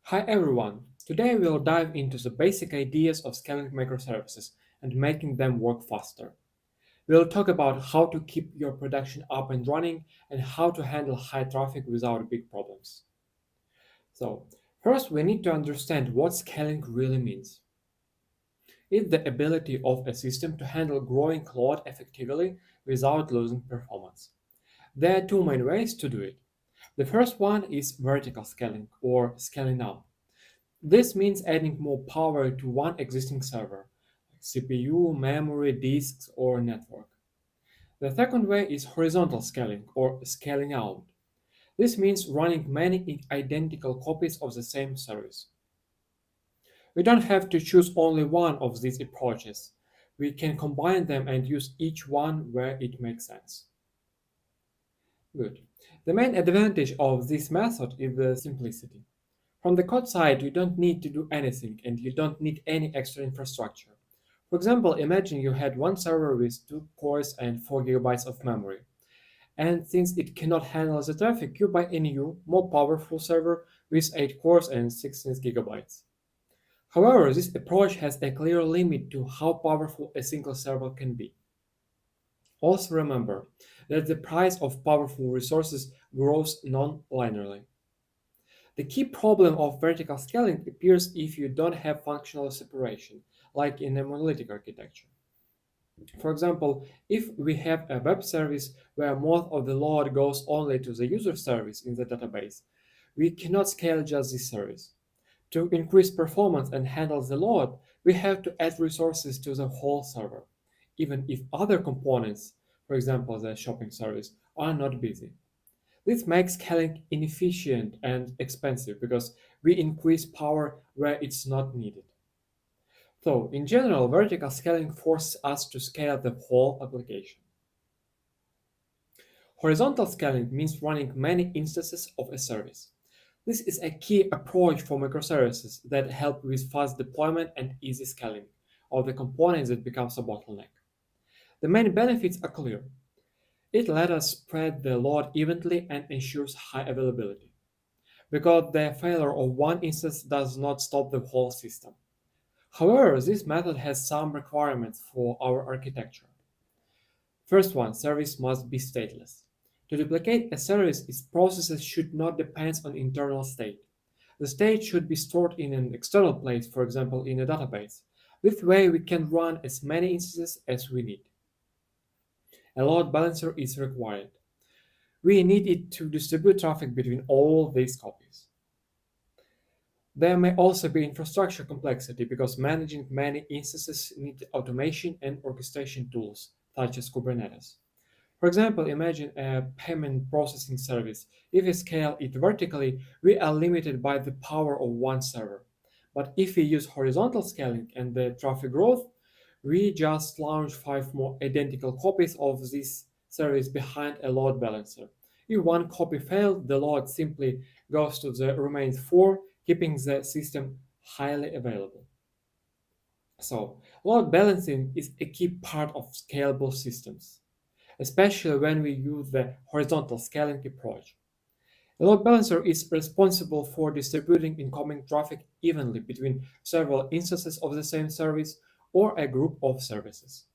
Hi everyone! Today we'll dive into the basic ideas of scaling microservices and making them work faster. We'll talk about how to keep your production up and running and how to handle high traffic without big problems. So, first we need to understand what scaling really means. It's the ability of a system to handle growing load effectively without losing performance. There are two main ways to do it. The first one is vertical scaling or scaling up. This means adding more power to one existing server, like CPU, memory, disks, or network. The second way is horizontal scaling or scaling out. This means running many identical copies of the same service. We don't have to choose only one of these approaches. We can combine them and use each one where it makes sense. Good. The main advantage of this method is the simplicity. From the code side, you don't need to do anything and you don't need any extra infrastructure. For example, imagine you had one server with 2 cores and 4 gigabytes of memory. And since it cannot handle the traffic, you buy a new, more powerful server with 8 cores and 16 gigabytes. However, this approach has a clear limit to how powerful a single server can be. Also remember that the price of powerful resources grows non-linearly. The key problem of vertical scaling appears if you don't have functional separation, like in a monolithic architecture. For example, if we have a web service where most of the load goes only to the user service in the database, we cannot scale just this service. To increase performance and handle the load, we have to add resources to the whole server, even if other components, for example the shopping service, are not busy. This makes scaling inefficient and expensive because we increase power where it's not needed. So, in general, vertical scaling forces us to scale the whole application. Horizontal scaling means running many instances of a service. This is a key approach for microservices that help with fast deployment and easy scaling of the components that becomes a bottleneck. The main benefits are clear. It lets us spread the load evenly and ensures high availability, because the failure of one instance does not stop the whole system. However, this method has some requirements for our architecture. First one, service must be stateless. To duplicate a service, its processes should not depend on internal state. The state should be stored in an external place, for example, in a database. This way, we can run as many instances as we need. A load balancer is required. We need it to distribute traffic between all these copies. There may also be infrastructure complexity because managing many instances needs automation and orchestration tools, such as Kubernetes. For example, imagine a payment processing service. If we scale it vertically, we are limited by the power of one server. But if we use horizontal scaling and the traffic growth, we just launch 5 more identical copies of this service behind a load balancer. If one copy failed, the load simply goes to the remaining 4, keeping the system highly available. So, load balancing is a key part of scalable systems, especially when we use the horizontal scaling approach. A load balancer is responsible for distributing incoming traffic evenly between several instances of the same service or a group of services.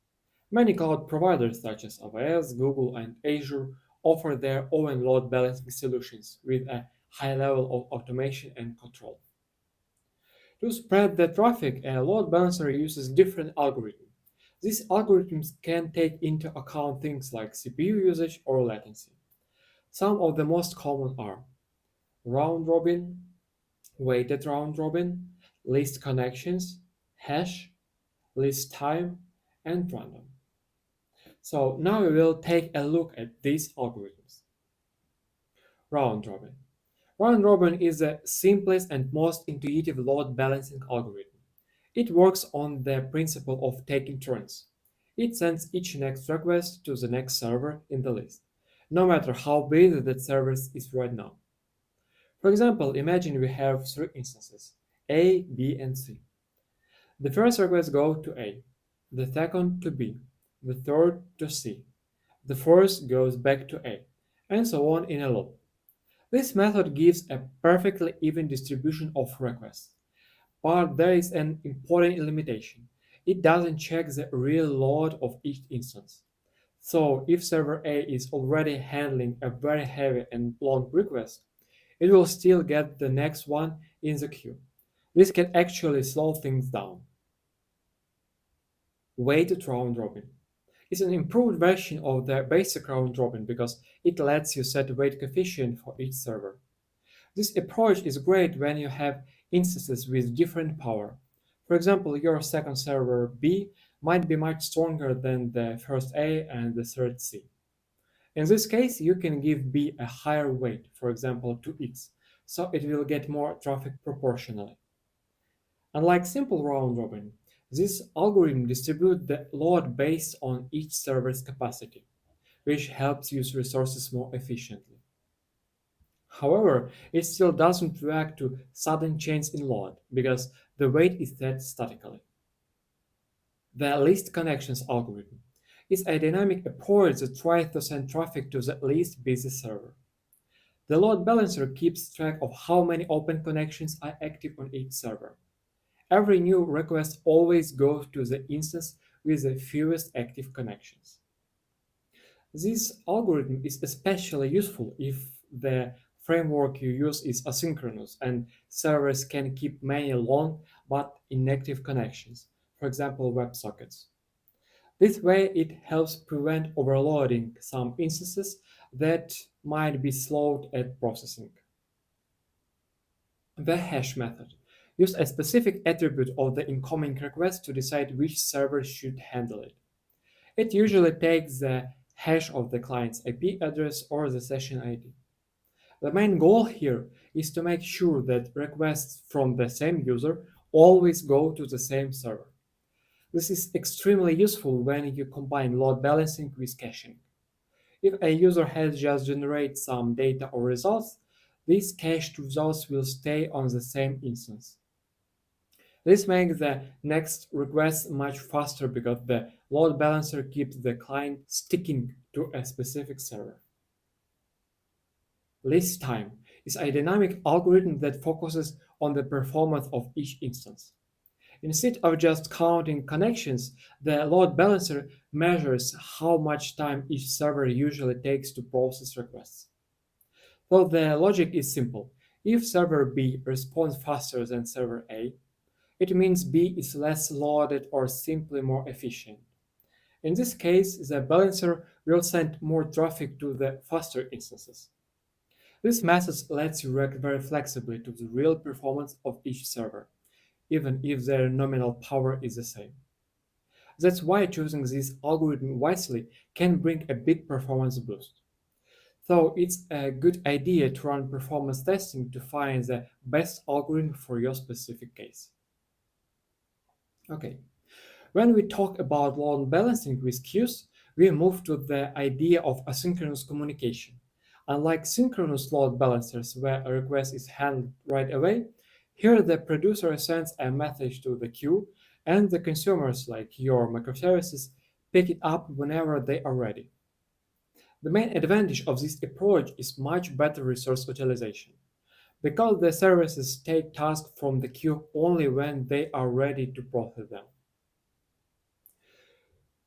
Many cloud providers such as AWS, Google, and Azure offer their own load balancing solutions with a high level of automation and control. To spread the traffic, a load balancer uses different algorithms. These algorithms can take into account things like CPU usage or latency. Some of the most common are round robin, weighted round robin, least connections, hash, least time, and random. So now we will take a look at these algorithms. Round robin. Round robin is the simplest and most intuitive load balancing algorithm. It works on the principle of taking turns. It sends each next request to the next server in the list, no matter how busy that service is right now. For example, imagine we have 3 instances, A, B, and C. The first request goes to A, the second to B, the third to C, the fourth goes back to A, and so on in a loop. This method gives a perfectly even distribution of requests, but there is an important limitation. It doesn't check the real load of each instance. So if server A is already handling a very heavy and long request, it will still get the next one in the queue. This can actually slow things down. Weighted round robin is an improved version of the basic round robin because it lets you set weight coefficient for each server. This approach is great when you have instances with different power. For example, your second server B might be much stronger than the first A and the third C. In this case, you can give B a higher weight, for example 2x, so it will get more traffic proportionally. Unlike simple round robin, this algorithm distributes the load based on each server's capacity, which helps use resources more efficiently. However, it still doesn't react to sudden change in load because the weight is set statically. The least connections algorithm is a dynamic approach that tries to send traffic to the least busy server. The load balancer keeps track of how many open connections are active on each server. Every new request always goes to the instance with the fewest active connections. This algorithm is especially useful if the framework you use is asynchronous and servers can keep many long but inactive connections, for example WebSockets. This way it helps prevent overloading some instances that might be slowed at processing. The hash method uses a specific attribute of the incoming request to decide which server should handle it. It usually takes the hash of the client's IP address or the session ID. The main goal here is to make sure that requests from the same user always go to the same server. This is extremely useful when you combine load balancing with caching. If a user has just generated some data or results, these cached results will stay on the same instance. This makes the next request much faster because the load balancer keeps the client sticking to a specific server. List time is a dynamic algorithm that focuses on the performance of each instance. Instead of just counting connections, the load balancer measures how much time each server usually takes to process requests. So the logic is simple. If server B responds faster than server A, it means B is less loaded or simply more efficient. In this case, the balancer will send more traffic to the faster instances. This method lets you react very flexibly to the real performance of each server, even if their nominal power is the same. That's why choosing this algorithm wisely can bring a big performance boost. So it's a good idea to run performance testing to find the best algorithm for your specific case. Okay, when we talk about load balancing with queues, we move to the idea of asynchronous communication. Unlike synchronous load balancers where a request is handled right away, here the producer sends a message to the queue and the consumers, like your microservices, pick it up whenever they are ready. The main advantage of this approach is much better resource utilization, because the services take tasks from the queue only when they are ready to process them.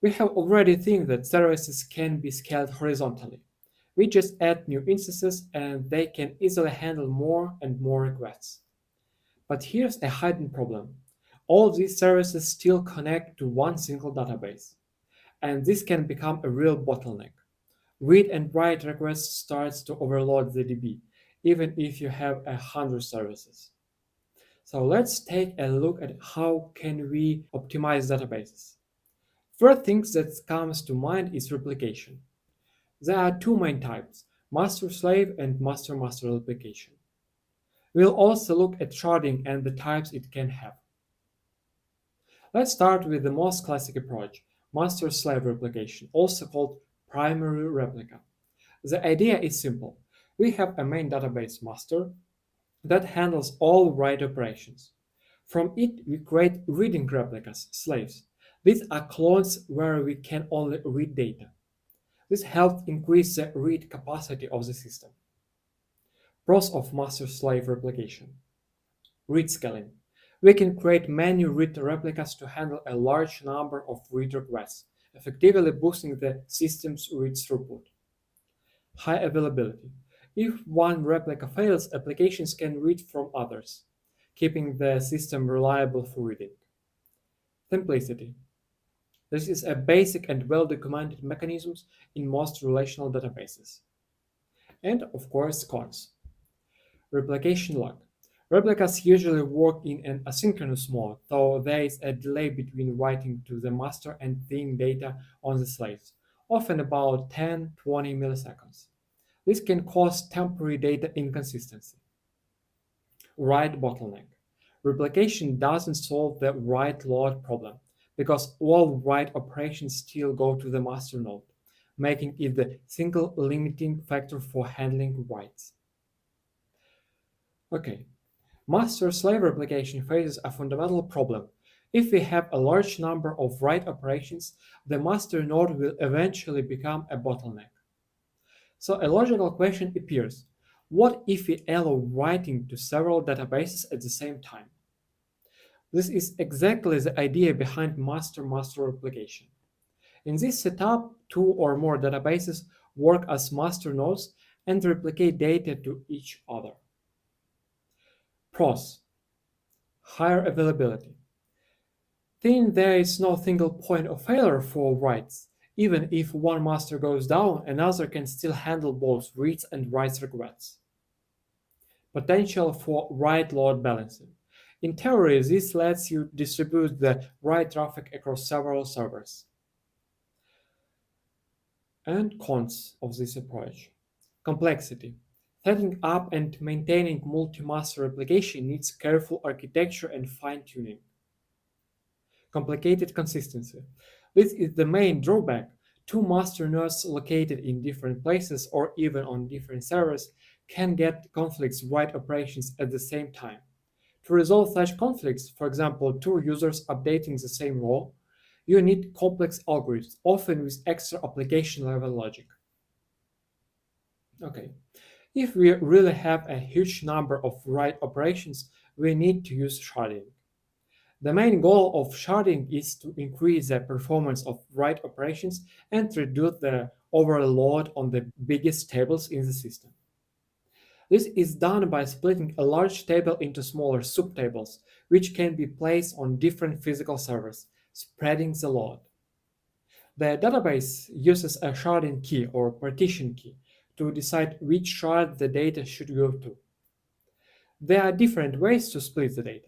We have already seen that services can be scaled horizontally. We just add new instances and they can easily handle more and more requests. But here's a hidden problem. All these services still connect to one single database, and this can become a real bottleneck. Read and write requests starts to overload the DB, even if you have 100 services. So let's take a look at how can we optimize databases. First thing that comes to mind is replication. There are two main types, master-slave and master-master replication. We'll also look at sharding and the types it can have. Let's start with the most classic approach, master-slave replication, also called primary replica. The idea is simple. We have a main database master that handles all write operations. From it, we create reading replicas, slaves. These are clones where we can only read data. This helps increase the read capacity of the system. Pros of master-slave replication. Read scaling. We can create many read replicas to handle a large number of read requests, effectively boosting the system's read throughput. High availability. If one replica fails, applications can read from others, keeping the system reliable for reading. Simplicity. This is a basic and well-documented mechanisms in most relational databases. And of course, cons. Replication lag. Replicas usually work in an asynchronous mode, though there is a delay between writing to the master and seeing data on the slaves, often about 10–20 milliseconds. This can cause temporary data inconsistency. Write bottleneck. Replication doesn't solve the write load problem because all write operations still go to the master node, making it the single limiting factor for handling writes. Okay, master-slave replication faces a fundamental problem. If we have a large number of write operations, the master node will eventually become a bottleneck. So a logical question appears: what if we allow writing to several databases at the same time? This is exactly the idea behind master-master replication. In this setup, two or more databases work as master nodes and replicate data to each other. Pros: higher availability. Then there is no single point of failure for writes. Even if one master goes down, another can still handle both reads and writes requests. Potential for write load balancing. In theory, this lets you distribute the write traffic across several servers. And cons of this approach. Complexity. Setting up and maintaining multi-master replication needs careful architecture and fine-tuning. Complicated consistency. This is the main drawback. Two master nodes located in different places or even on different servers can get conflicts write operations at the same time. To resolve such conflicts, for example, two users updating the same role, you need complex algorithms, often with extra application level logic. Okay, if we really have a huge number of write operations, we need to use sharding. The main goal of sharding is to increase the performance of write operations and reduce the overall load on the biggest tables in the system. This is done by splitting a large table into smaller subtables, which can be placed on different physical servers, spreading the load. The database uses a sharding key or partition key to decide which shard the data should go to. There are different ways to split the data.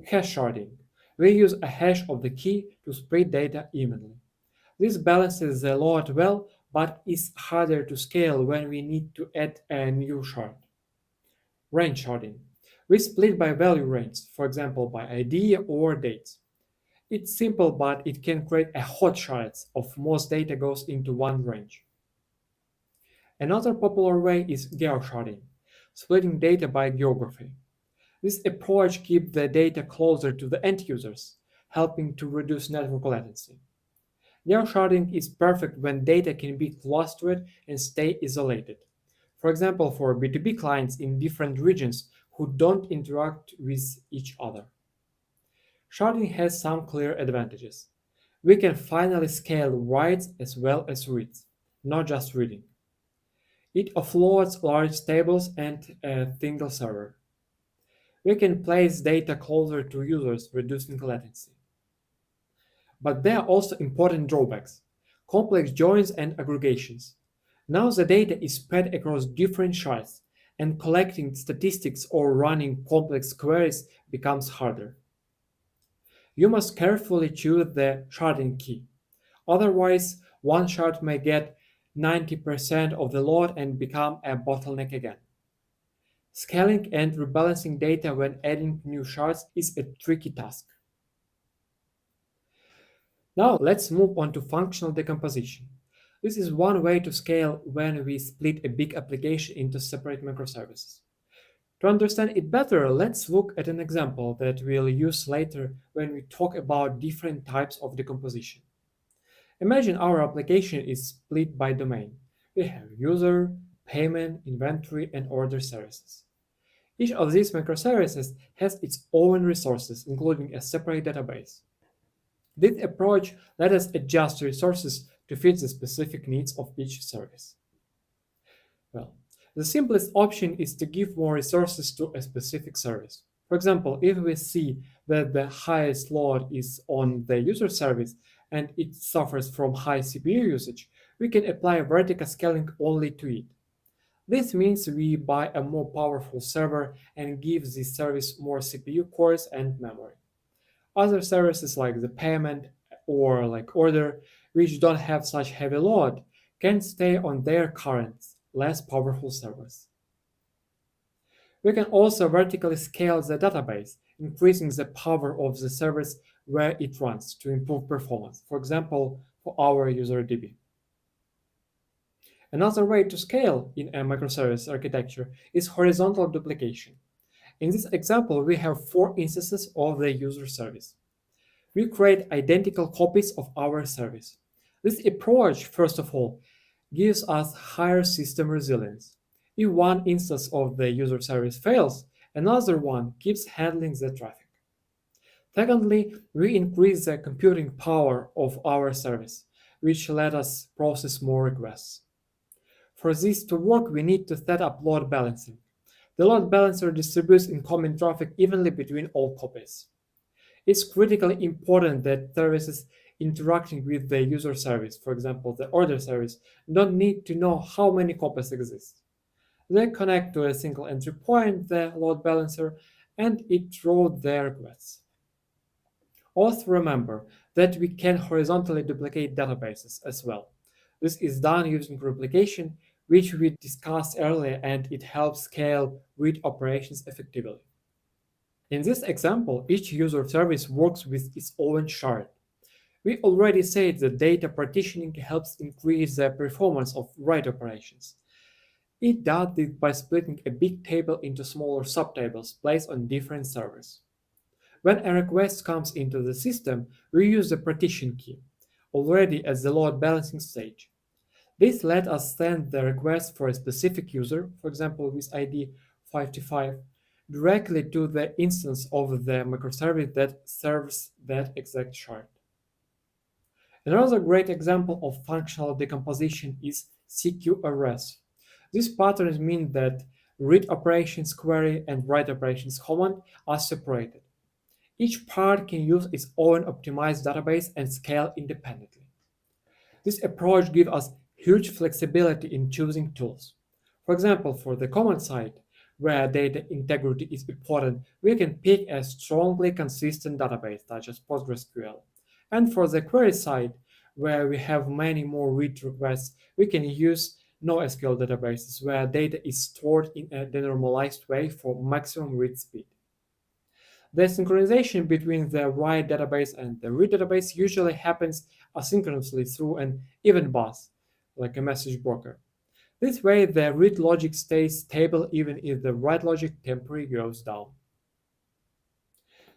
Hash sharding. We use a hash of the key to split data evenly. This balances the load well, but is harder to scale when we need to add a new shard. Range sharding. We split by value range, for example by ID or dates. It's simple, but it can create a hot shards of most data goes into one range. Another popular way is geo-sharding, splitting data by geography. This approach keeps the data closer to the end users, helping to reduce network latency. Geo-sharding is perfect when data can be clustered and stay isolated. For example, for B2B clients in different regions who don't interact with each other. Sharding has some clear advantages. We can finally scale writes as well as reads, not just reading. It offloads large tables and a single server. We can place data closer to users, reducing latency. But there are also important drawbacks: complex joins and aggregations. Now the data is spread across different shards, and collecting statistics or running complex queries becomes harder. You must carefully choose the sharding key. Otherwise, one shard may get 90% of the load and become a bottleneck again. Scaling and rebalancing data when adding new shards is a tricky task. Now let's move on to functional decomposition. This is one way to scale when we split a big application into separate microservices. To understand it better, let's look at an example that we'll use later when we talk about different types of decomposition. Imagine our application is split by domain. We have user, payment, inventory, and order services. Each of these microservices has its own resources, including a separate database. This approach lets us adjust resources to fit the specific needs of each service. Well, the simplest option is to give more resources to a specific service. For example, if we see that the highest load is on the user service and it suffers from high CPU usage, we can apply vertical scaling only to it. This means we buy a more powerful server and give this service more CPU cores and memory. Other services like the payment or like order, which don't have such heavy load, can stay on their current, less powerful servers. We can also vertically scale the database, increasing the power of the service where it runs to improve performance, for example, for our user DB. Another way to scale in a microservice architecture is horizontal duplication. In this example, we have four instances of the user service. We create identical copies of our service. This approach, first of all, gives us higher system resilience. If one instance of the user service fails, another one keeps handling the traffic. Secondly, we increase the computing power of our service, which let us process more requests. For this to work, we need to set up load balancing. The load balancer distributes incoming traffic evenly between all copies. It's critically important that services interacting with the user service, for example, the order service, don't need to know how many copies exist. They connect to a single entry point, the load balancer, and it routes their requests. Also remember that we can horizontally duplicate databases as well. This is done using replication, which we discussed earlier, and it helps scale read operations effectively. In this example, each user service works with its own shard. We already said that data partitioning helps increase the performance of write operations. It does this by splitting a big table into smaller subtables placed on different servers. When a request comes into the system, we use the partition key, already at the load balancing stage. This lets us send the request for a specific user, for example with ID 525, directly to the instance of the microservice that serves that exact shard. Another great example of functional decomposition is CQRS. These patterns mean that read operations query and write operations command are separated. Each part can use its own optimized database and scale independently. This approach gives us huge flexibility in choosing tools. For example, for the command side, where data integrity is important, we can pick a strongly consistent database such as PostgreSQL. And for the query side, where we have many more read requests, we can use NoSQL databases where data is stored in a denormalized way for maximum read speed. The synchronization between the write database and the read database usually happens asynchronously through an event bus, like a message broker. This way, the read logic stays stable even if the write logic temporarily goes down.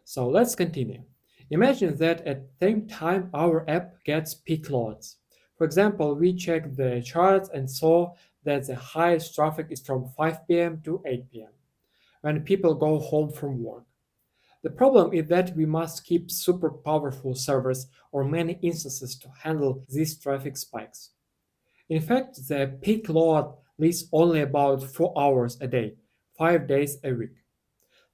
So let's continue. Imagine that at the same time our app gets peak loads. For example, we checked the charts and saw that the highest traffic is from 5 p.m. to 8 p.m., when people go home from work. The problem is that we must keep super powerful servers or many instances to handle these traffic spikes. In fact, the peak load lasts only about 4 hours a day, 5 days a week.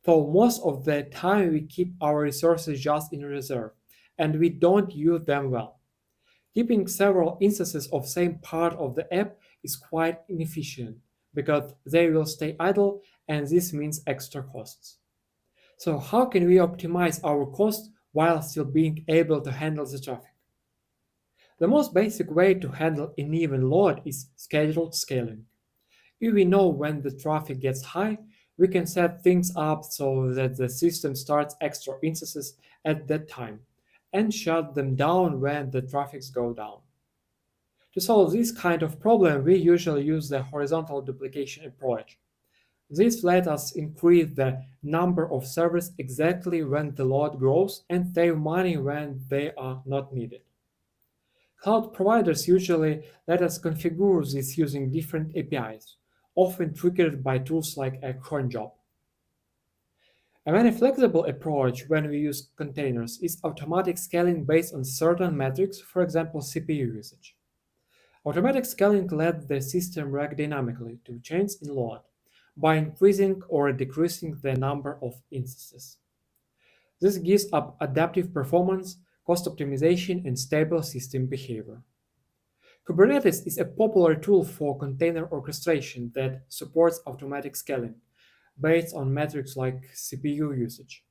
So most of the time we keep our resources just in reserve, and we don't use them well. Keeping several instances of same part of the app is quite inefficient because they will stay idle, and this means extra costs. So how can we optimize our costs while still being able to handle the traffic? The most basic way to handle uneven load is scheduled scaling. If we know when the traffic gets high, we can set things up so that the system starts extra instances at that time and shut them down when the traffics go down. To solve this kind of problem, we usually use the horizontal duplication approach. This lets us increase the number of servers exactly when the load grows and save money when they are not needed. Cloud providers usually let us configure this using different APIs. often triggered by tools like a cron job. A very flexible approach when we use containers is automatic scaling based on certain metrics, for example, CPU usage. Automatic scaling lets the system react dynamically to changes in load by increasing or decreasing the number of instances. This gives up adaptive performance, cost optimization, and stable system behavior. Kubernetes is a popular tool for container orchestration that supports automatic scaling based on metrics like CPU usage.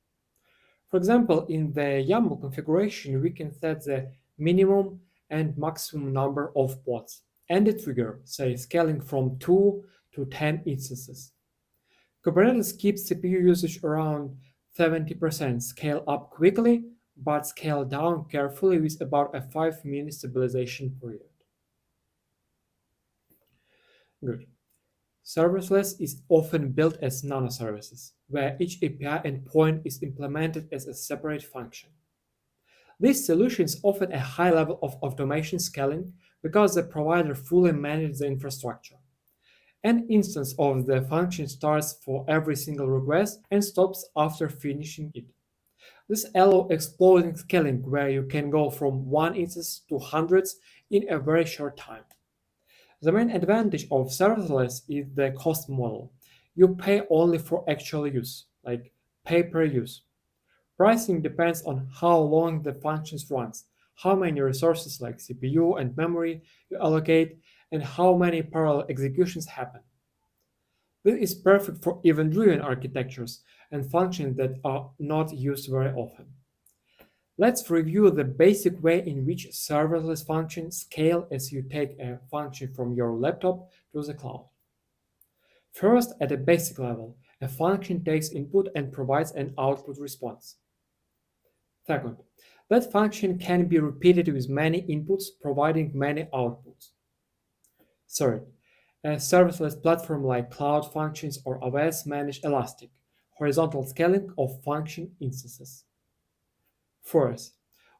For example, in the YAML configuration, we can set the minimum and maximum number of pods and a trigger, say scaling from 2 to 10 instances. Kubernetes keeps CPU usage around 70%, scale up quickly, but scale down carefully with about a 5-minute stabilization period. Good. Serverless is often built as nanoservices, where each API endpoint is implemented as a separate function. These solutions offer a high level of automation scaling because the provider fully manages the infrastructure. An instance of the function starts for every single request and stops after finishing it. This allows exploding scaling where you can go from one instance to hundreds in a very short time. The main advantage of serverless is the cost model. You pay only for actual use, like pay per use. Pricing depends on how long the function runs, how many resources like CPU and memory you allocate, and how many parallel executions happen. This is perfect for event-driven architectures and functions that are not used very often. Let's review the basic way in which serverless functions scale as you take a function from your laptop to the cloud. First, at a basic level, a function takes input and provides an output response. Second, that function can be repeated with many inputs, providing many outputs. Third, a serverless platform like Cloud Functions or AWS manage elastic, horizontal scaling of function instances. Fourth,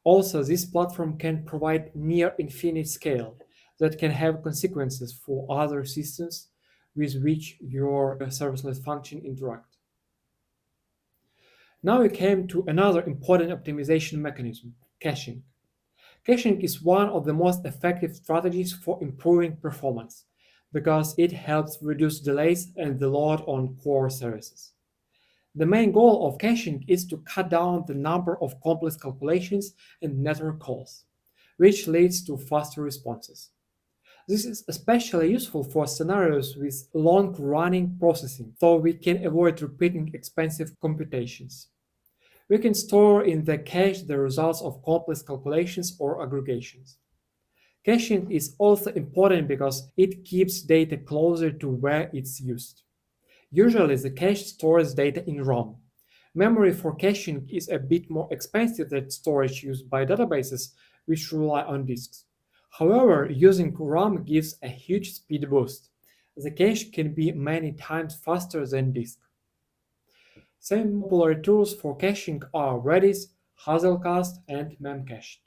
also this platform can provide near infinite scale that can have consequences for other systems with which your serverless function interact. Now we came to another important optimization mechanism, caching. Caching is one of the most effective strategies for improving performance because it helps reduce delays and the load on core services. The main goal of caching is to cut down the number of complex calculations and network calls, which leads to faster responses. This is especially useful for scenarios with long-running processing, so we can avoid repeating expensive computations. We can store in the cache the results of complex calculations or aggregations. Caching is also important because it keeps data closer to where it's used. Usually, the cache stores data in RAM. Memory for caching is a bit more expensive than storage used by databases, which rely on disks. However, using RAM gives a huge speed boost. The cache can be many times faster than disk. Some popular tools for caching are Redis, Hazelcast, and Memcached.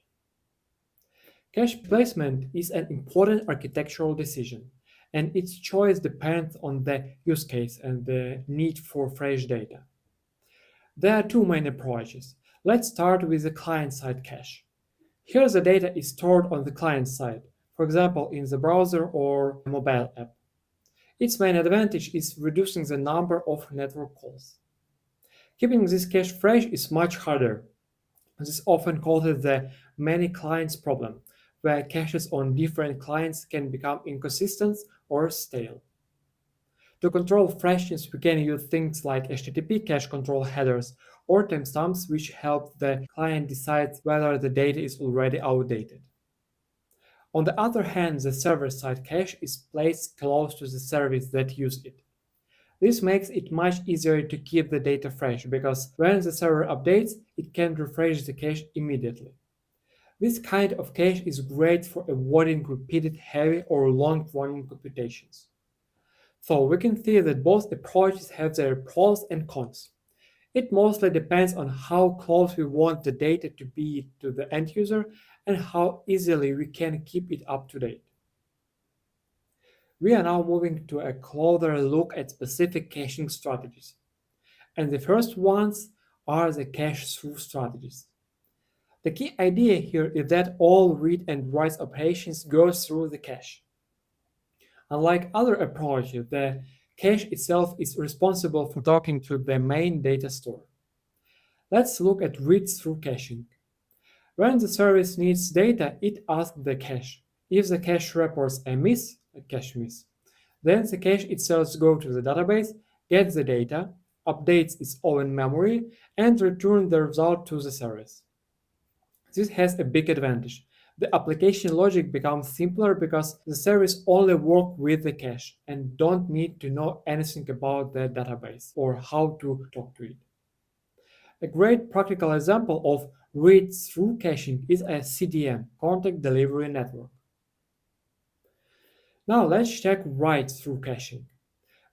Cache placement is an important architectural decision, and its choice depends on the use case and the need for fresh data. There are two main approaches. Let's start with the client-side cache. Here the data is stored on the client side, for example in the browser or mobile app. Its main advantage is reducing the number of network calls. Keeping this cache fresh is much harder. This is often called the many clients problem, where caches on different clients can become inconsistent or stale. To control freshness, we can use things like HTTP cache control headers or timestamps, which help the client decide whether the data is already outdated. On the other hand, the server-side cache is placed close to the service that uses it. This makes it much easier to keep the data fresh because when the server updates, it can refresh the cache immediately. This kind of cache is great for avoiding repeated heavy or long-running computations. So we can see that both approaches have their pros and cons. It mostly depends on how close we want the data to be to the end user and how easily we can keep it up to date. We are now moving to a closer look at specific caching strategies. And the first ones are the cache-through strategies. The key idea here is that all read and write operations go through the cache. Unlike other approaches, the cache itself is responsible for talking to the main data store. Let's look at read-through caching. When the service needs data, it asks the cache. If the cache reports a cache miss, then the cache itself goes to the database, gets the data, updates its own memory, and returns the result to the service. This has a big advantage. The application logic becomes simpler because the service only works with the cache and don't need to know anything about the database or how to talk to it. A great practical example of read-through caching is a CDN, content delivery network. Now let's check write-through caching.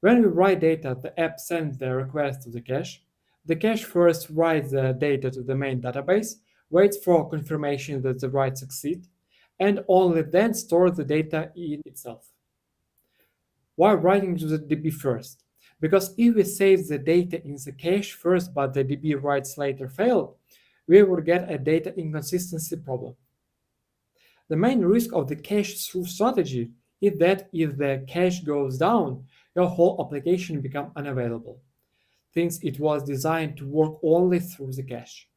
When we write data, the app sends the request to the cache. The cache first writes the data to the main database, waits for confirmation that the write succeeds, and only then stores the data in itself. Why writing to the DB first? Because if we save the data in the cache first but the DB writes later fail, we will get a data inconsistency problem. The main risk of the cache-through strategy is that if the cache goes down, your whole application becomes unavailable, since it was designed to work only through the cache.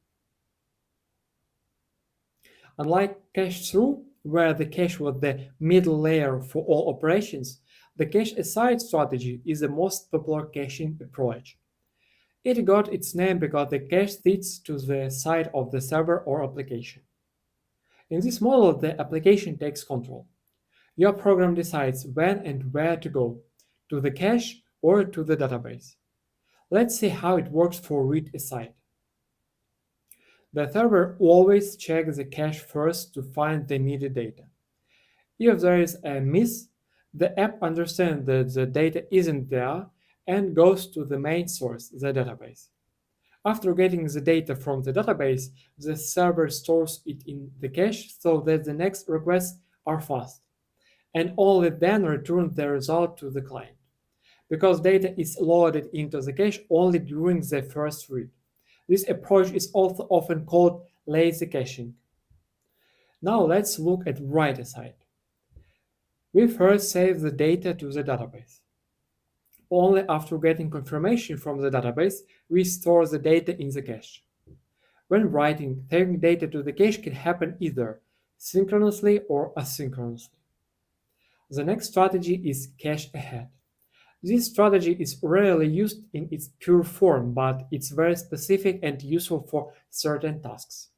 Unlike cache-through, where the cache was the middle layer for all operations, the cache-aside strategy is the most popular caching approach. It got its name because the cache sits to the side of the server or application. In this model, the application takes control. Your program decides when and where to go, to the cache or to the database. Let's see how it works for read-aside. The server always checks the cache first to find the needed data. If there is a miss, the app understands that the data isn't there and goes to the main source, the database. After getting the data from the database, the server stores it in the cache so that the next requests are fast, and only then returns the result to the client, because data is loaded into the cache only during the first read. This approach is also often called lazy caching. Now let's look at write-aside. We first save the data to the database. Only after getting confirmation from the database, we store the data in the cache. When writing, saving data to the cache can happen either synchronously or asynchronously. The next strategy is cache ahead. This strategy is rarely used in its pure form, but it's very specific and useful for certain tasks.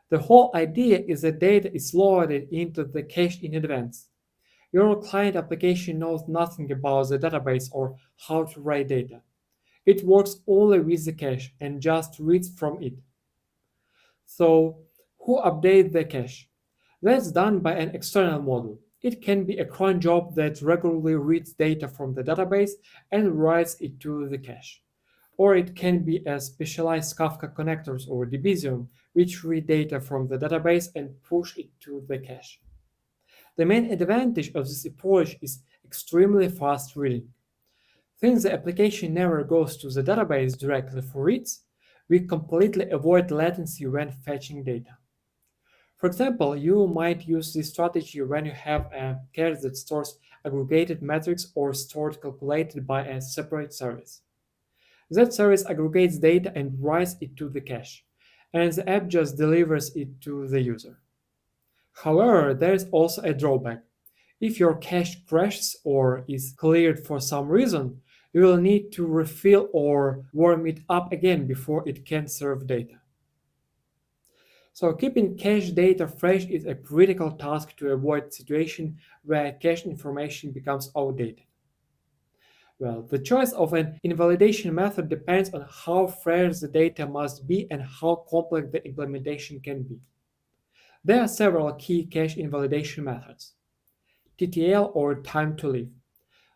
The whole idea is that data is loaded into the cache in advance. Your client application knows nothing about the database or how to write data. It works only with the cache and just reads from it. So, who updates the cache? That's done by an external model. It can be a cron job that regularly reads data from the database and writes it to the cache. Or it can be a specialized Kafka connectors or Debezium, which read data from the database and push it to the cache. The main advantage of this approach is extremely fast reading. Since the application never goes to the database directly for reads, we completely avoid latency when fetching data. For example, you might use this strategy when you have a cache that stores aggregated metrics or stored calculated by a separate service. That service aggregates data and writes it to the cache, and the app just delivers it to the user. However, there is also a drawback. If your cache crashes or is cleared for some reason, you will need to refill or warm it up again before it can serve data. So keeping cache data fresh is a critical task to avoid situation where cache information becomes outdated. Well, the choice of an invalidation method depends on how fresh the data must be and how complex the implementation can be. There are several key cache invalidation methods. TTL or time to live.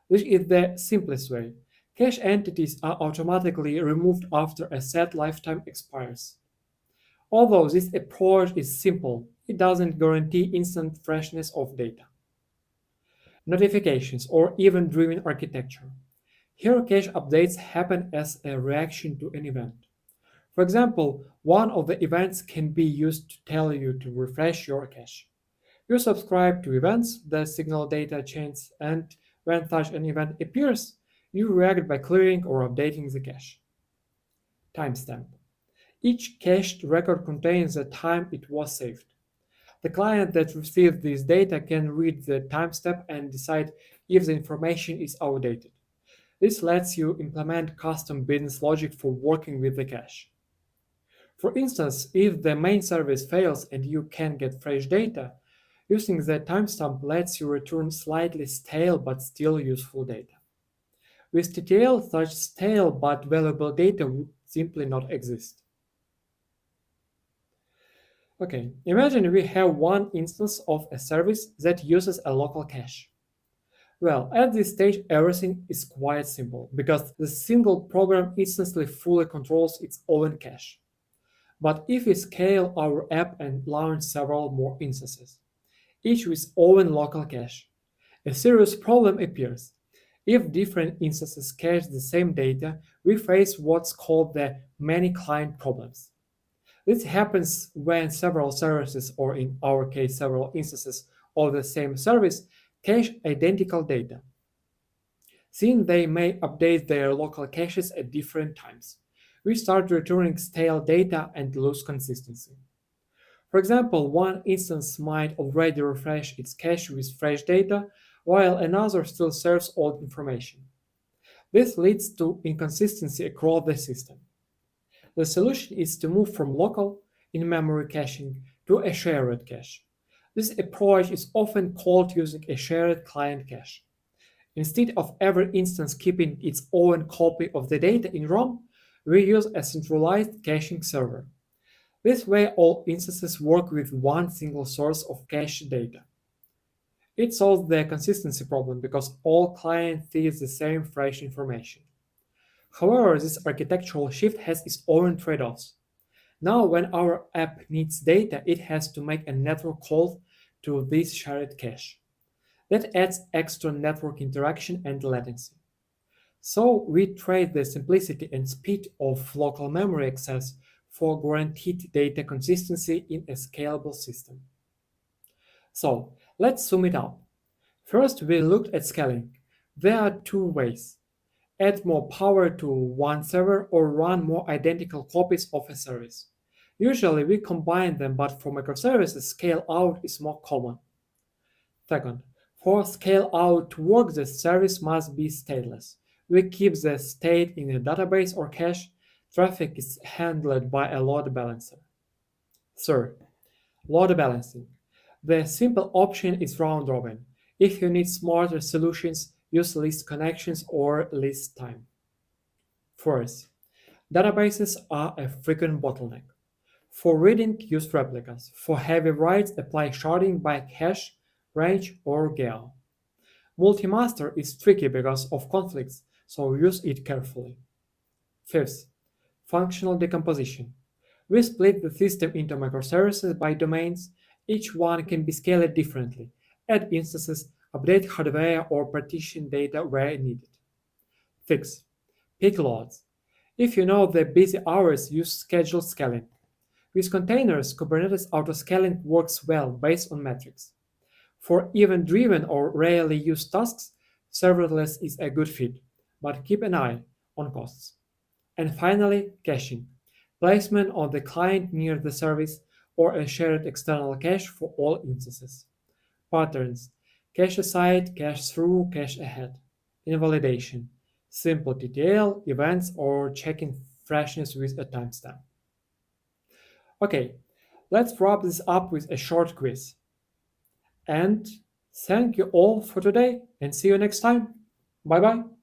This is the simplest way. Cache entities are automatically removed after a set lifetime expires. Although this approach is simple, it doesn't guarantee instant freshness of data. notifications, or event-driven architecture. Here, cache updates happen as a reaction to an event. For example, one of the events can be used to tell you to refresh your cache. You subscribe to events that signal data chains, and when such an event appears, you react by clearing or updating the cache. Timestamp. Each cached record contains the time it was saved. The client that receives this data can read the timestamp and decide if the information is outdated. This lets you implement custom business logic for working with the cache. For instance, if the main service fails and you can't get fresh data, using the timestamp lets you return slightly stale but still useful data. With TTL, such stale but valuable data would simply not exist. Okay, imagine we have one instance of a service that uses a local cache. Well, at this stage, everything is quite simple because the single program instantly fully controls its own cache. But if we scale our app and launch several more instances, each with own local cache, a serious problem appears. If different instances cache the same data, we face what's called the many client problems. This happens when several services, or in our case, several instances of the same service, cache identical data. Since they may update their local caches at different times, we start returning stale data and lose consistency. For example, one instance might already refresh its cache with fresh data, while another still serves old information. This leads to inconsistency across the system. The solution is to move from local, in-memory caching to a shared cache. This approach is often called using a shared client cache. Instead of every instance keeping its own copy of the data in ROM, we use a centralized caching server. This way, all instances work with one single source of cached data. It solves the consistency problem because all clients see the same fresh information. However, this architectural shift has its own trade-offs. Now, when our app needs data, it has to make a network call to this shared cache. That adds extra network interaction and latency. So we trade the simplicity and speed of local memory access for guaranteed data consistency in a scalable system. So let's sum it up. First, we looked at scaling. There are two ways: add more power to one server or run more identical copies of a service. Usually we combine them, but for microservices, scale out is more common. Second, for scale out to work, the service must be stateless. We keep the state in a database or cache. Traffic is handled by a load balancer. Third, load balancing. The simple option is round robin. If you need smarter solutions, use least connections or least time. Fourth, databases are a frequent bottleneck. For reading, use replicas. For heavy writes, apply sharding by cache, range, or GAO. Multi-master is tricky because of conflicts, so use it carefully. Fifth, functional decomposition. We split the system into microservices by domains. Each one can be scaled differently. Add instances, update hardware, or partition data where needed. Sixth, peak loads. If you know the busy hours, use scheduled scaling. With containers, Kubernetes autoscaling works well based on metrics. For event-driven or rarely used tasks, serverless is a good fit, but keep an eye on costs. And finally, caching. Placement on the client near the service or a shared external cache for all instances. Patterns: cache aside, cache through, cache ahead. Invalidation: simple TTL, events, or checking freshness with a timestamp. Okay, let's wrap this up with a short quiz. And thank you all for today and see you next time. Bye bye.